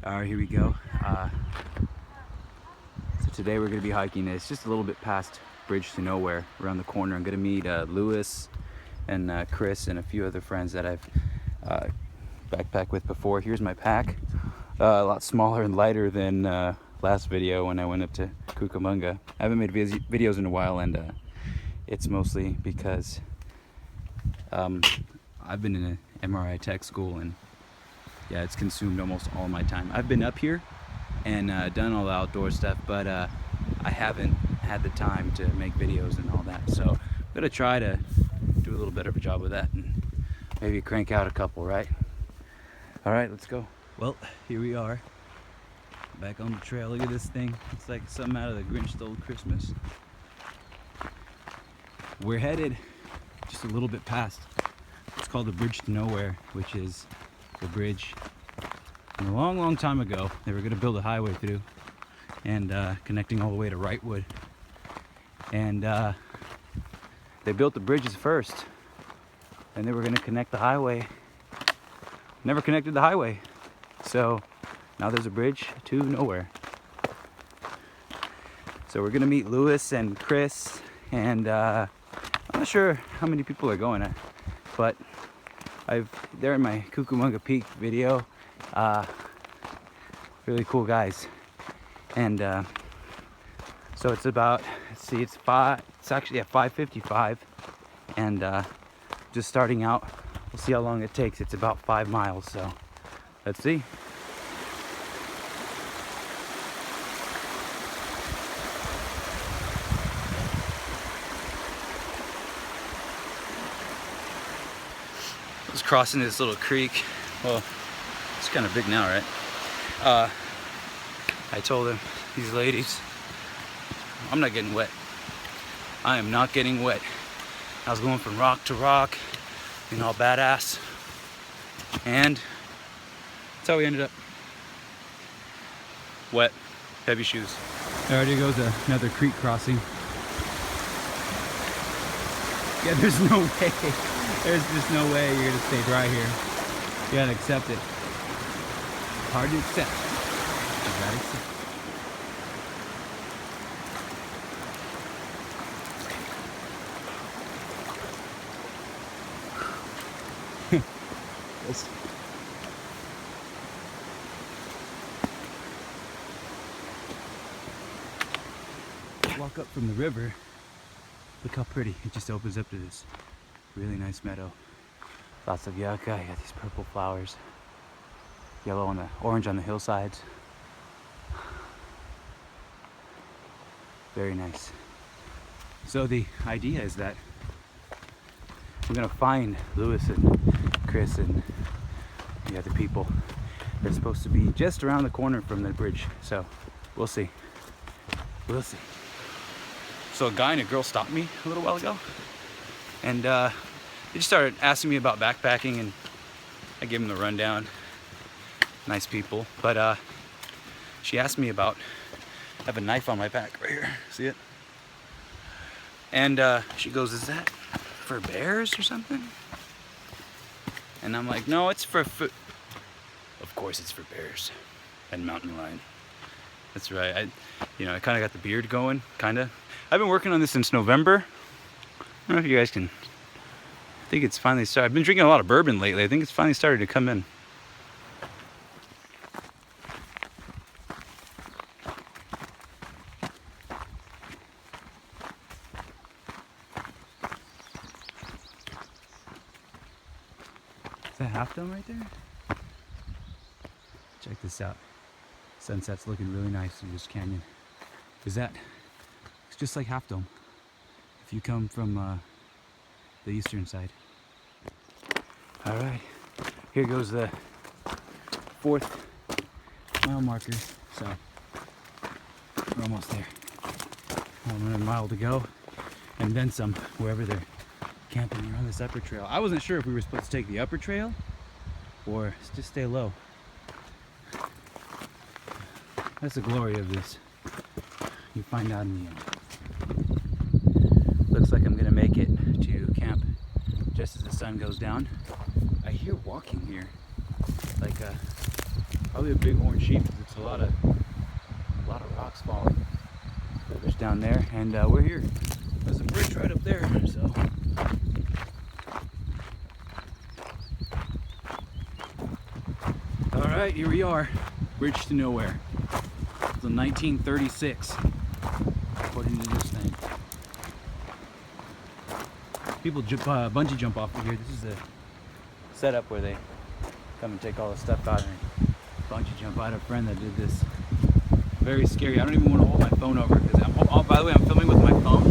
All right, here we go. So today we're gonna be hiking. It's just a little bit past Bridge to Nowhere, around the corner. I'm gonna meet Lewis and Chris and a few other friends that I've backpacked with before. Here's my pack, a lot smaller and lighter than last video when I went up to Cucamonga. I haven't made videos in a while, and it's mostly because I've been in an MRI tech school, and yeah, it's consumed almost all my time. I've been up here and done all the outdoor stuff, but I haven't had the time to make videos and all that. So I'm gonna try to do a little better of a job with that and maybe crank out a couple, right? All right, let's go. Well, here we are, back on the trail. Look at this thing. It's like something out of The Grinch Stole Christmas. We're headed just a little bit past. It's called the Bridge to Nowhere, which is the bridge. And a long, long time ago, they were going to build a highway through and connecting all the way to Wrightwood. And they built the bridges first, and they were going to connect the highway. Never connected the highway. So now there's a bridge to nowhere. So we're going to meet Lewis and Chris, and I'm not sure how many people are going, but they're in my Cucamonga Peak video. Really cool guys. And so it's about, let's see, it's actually at 5:55, and just starting out. We'll see how long it takes. It's about 5 miles, so let's see. I was crossing this little creek. Well, it's kind of big now, right? I told them, these ladies, I'm not getting wet. I am not getting wet. I was going from rock to rock, being all badass, and that's how we ended up. Wet, heavy shoes. There already goes another creek crossing. Yeah, there's no way. There's just no way you're gonna stay dry here. You gotta accept it. Hard to accept. You gotta accept. Let's walk up from the river. Look how pretty. It just opens up to this really nice meadow. Lots of yucca. You got these purple flowers. Yellow on the orange on the hillsides. Very nice. So the idea is that we're gonna find Lewis and Chris and the other people. They're supposed to be just around the corner from the bridge. So we'll see. We'll see. So a guy and a girl stopped me a little while ago, and they just started asking me about backpacking, and I gave them the rundown. Nice people, but she asked me about, I have a knife on my back right here, see it? And she goes, is that for bears or something? And I'm like, no, it's for food. Of course it's for bears and mountain lion. That's right. I kind of got the beard going, kind of. I've been working on this since November. I don't know if you guys can, I think it's finally started. I've been drinking a lot of bourbon lately. I think it's finally started to come in. Is that Half Dome right there? Check this out. Sunset's looking really nice through this canyon. It's just like Half Dome if you come from the eastern side. All right, here goes the 4th mile marker. So we're almost there. Another mile to go, and then some, wherever they're camping here on this upper trail. I wasn't sure if we were supposed to take the upper trail or just stay low. That's the glory of this. You find out in the end. Looks like I'm gonna make it to camp just as the sun goes down. I hear walking here, like Probably a bighorn sheep because it's a lot of rocks falling. There's down there, and we're here. There's a bridge right up there, so. All right, here we are. Bridge to nowhere. It's in 1936, according to this thing. People bungee jump off of here. This is the setup where they come and take all the stuff out and bungee jump. I had a friend that did this. Very scary. I don't even want to hold my phone over because oh, by the way, I'm filming with my phone.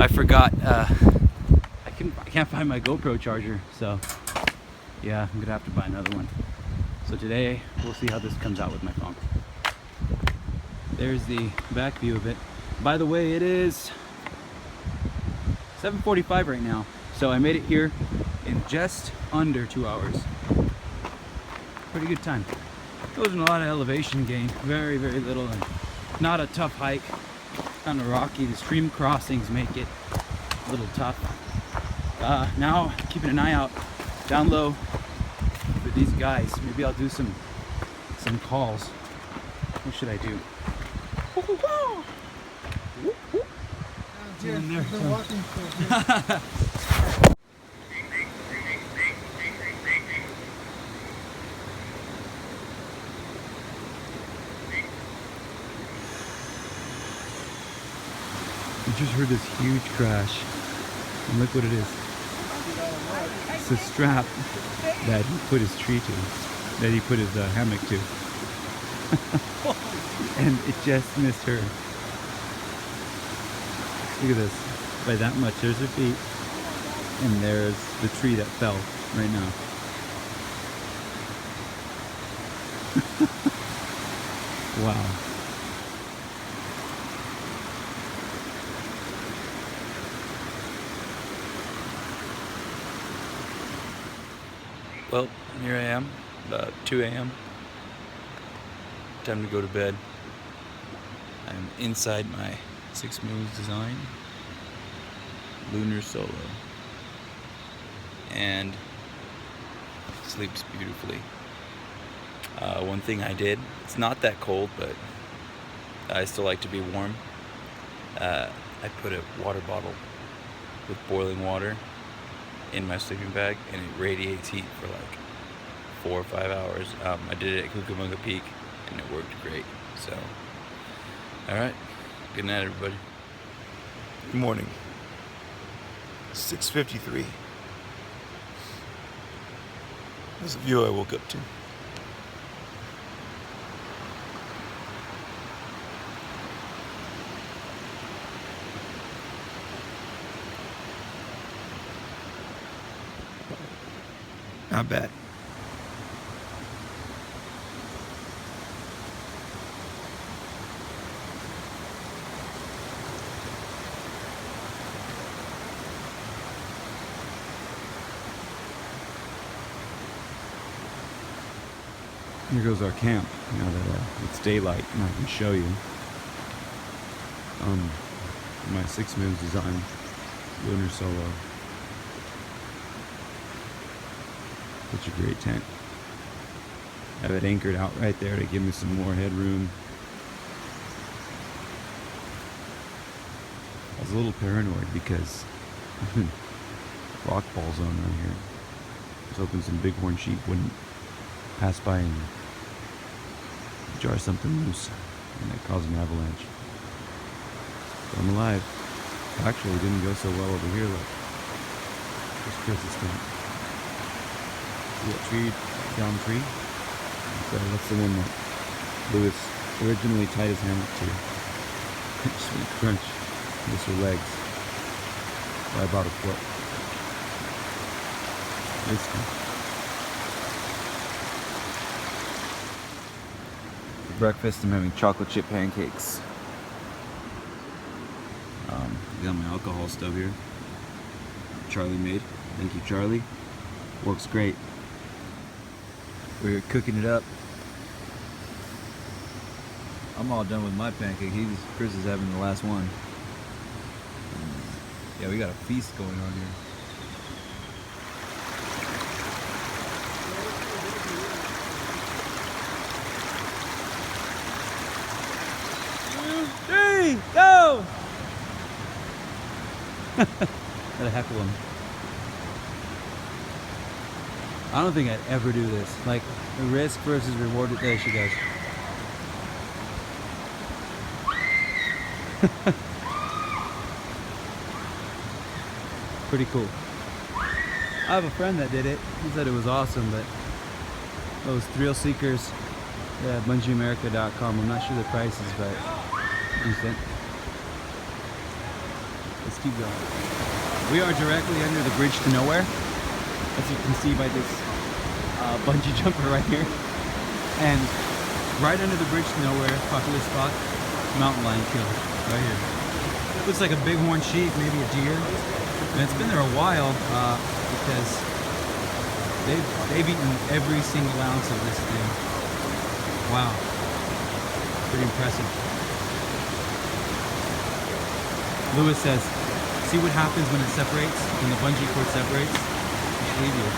I forgot. I can't find my GoPro charger, so yeah, I'm gonna have to buy another one. So today we'll see how this comes out with my phone. There's the back view of it. By the way, it is 7:45 right now, so I made it here in just under 2 hours. Pretty good time. There wasn't a lot of elevation gain, very little, and not a tough hike. Kind of rocky. The stream crossings make it a little tough. Now keeping an eye out down low for these guys. Maybe I'll do some calls. What should I do? We just heard this huge crash, and look what it is. It's a strap that he put his tree to, that he put his hammock to. And it just missed her. Look at this. By that much, there's her feet. And there's the tree that fell right now. Wow. Well, here I am, about 2 a.m. Time to go to bed. I'm inside my Six Moons Design Lunar Solo, and sleeps beautifully. One thing I did, it's not that cold, but I still like to be warm. I put a water bottle with boiling water in my sleeping bag, and it radiates heat for like 4 or 5 hours. I did it at Cucamonga Peak, and it worked great. So, all right, good night, everybody. Good morning. 6:53. This is the view I woke up to. Not bad. Here goes our camp, now that it's daylight and I can show you. My Six Moons Design Lunar Solo. Such a great tent. I have it anchored out right there to give me some more headroom. I was a little paranoid because rock fall zone right here. I was hoping some bighorn sheep wouldn't pass by and jar something loose and that cause an avalanche. But I'm alive. Actually, it didn't go so well over here. Look, there's Chris's tent. See that tree, down tree? That's the one that Lewis originally tied his hammock to. Sweet crunch. These are legs by about a foot. This one. For breakfast, I'm having chocolate chip pancakes. I got my alcohol stove here. Charlie made. Thank you, Charlie. Works great. We're cooking it up. I'm all done with my pancake. Chris is having the last one. Yeah, we got a feast going on here. Gotta heckle him. I don't think I'd ever do this. Like, the risk versus reward. There she goes. Pretty cool. I have a friend that did it. He said it was awesome, but those thrill seekers, yeah, BungieAmerica.com. I'm not sure the prices, but decent. Let's keep going. We are directly under the bridge to nowhere, as you can see by this bungee jumper right here. And right under the bridge to nowhere, popular spot, mountain lion kill right here. Looks like a bighorn sheep, maybe a deer. And it's been there a while because they've eaten every single ounce of this thing. Wow, pretty impressive. Lewis says, see what happens when it separates, when the bungee cord separates? Just leave you.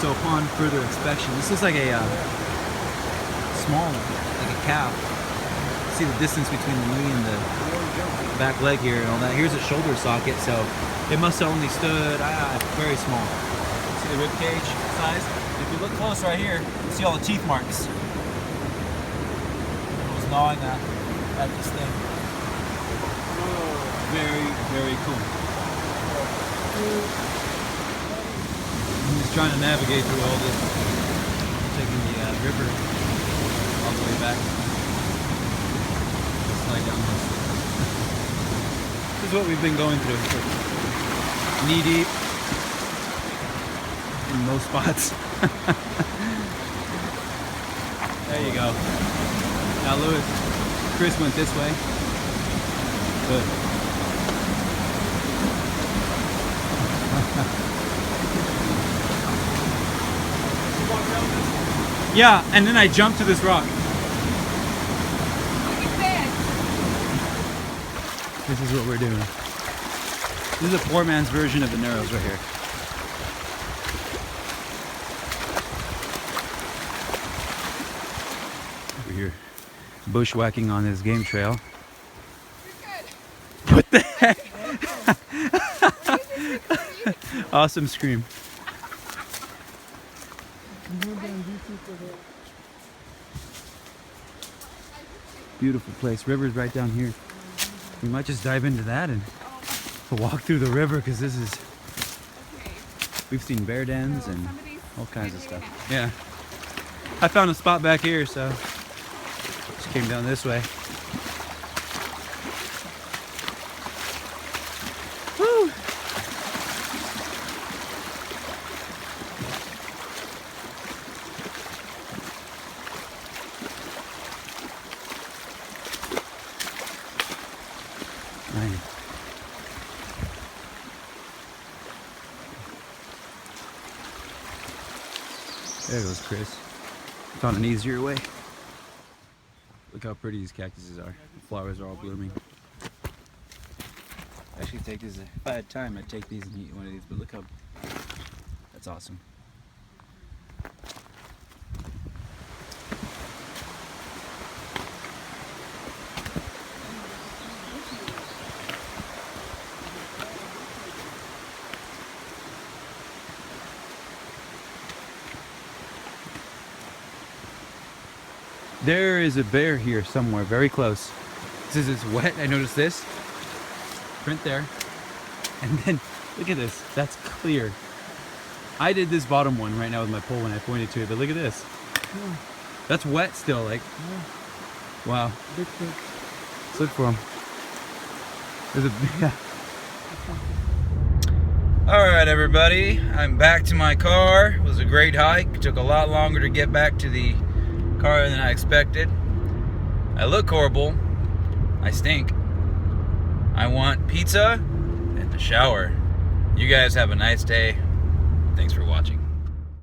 So upon further inspection, this looks like a small, like a calf. See the distance between the knee and the back leg here and all that. Here's a shoulder socket, so it must have only stood very small. See the rib cage size? If you look close right here, you see all the teeth marks. It was gnawing at this thing. Very, very cool. I'm just trying to navigate through all this, taking the river all the way back. Slide down this. This is what we've been going through. Knee deep in most spots. There you go. Now Chris went this way. Good. Yeah, and then I jumped to this rock. This is what we're doing. This is a poor man's version of the Narrows right here. Over here, bushwhacking on this game trail. What the heck? Awesome scream. Beautiful place. River's right down here. We might just dive into that and walk through the river because this is. We've seen bear dens and all kinds of stuff. Yeah. I found a spot back here, so just came down this way. Woo! There goes Chris. Found an easier way. Look how pretty these cactuses are. The flowers are all blooming. I actually take these, if I had time, I'd take these and eat one of these, but look how, that's awesome. There is a bear here somewhere, very close. This is wet. I noticed this print there, and then look at this. That's clear. I did this bottom one right now with my pole when I pointed to it, but look at this. That's wet still. Like, wow. Let's look for him. There's a yeah. All right, everybody. I'm back to my car. It was a great hike. It took a lot longer to get back to the car than I expected. I look horrible. I stink. I want pizza and a shower. You guys have a nice day. Thanks for watching.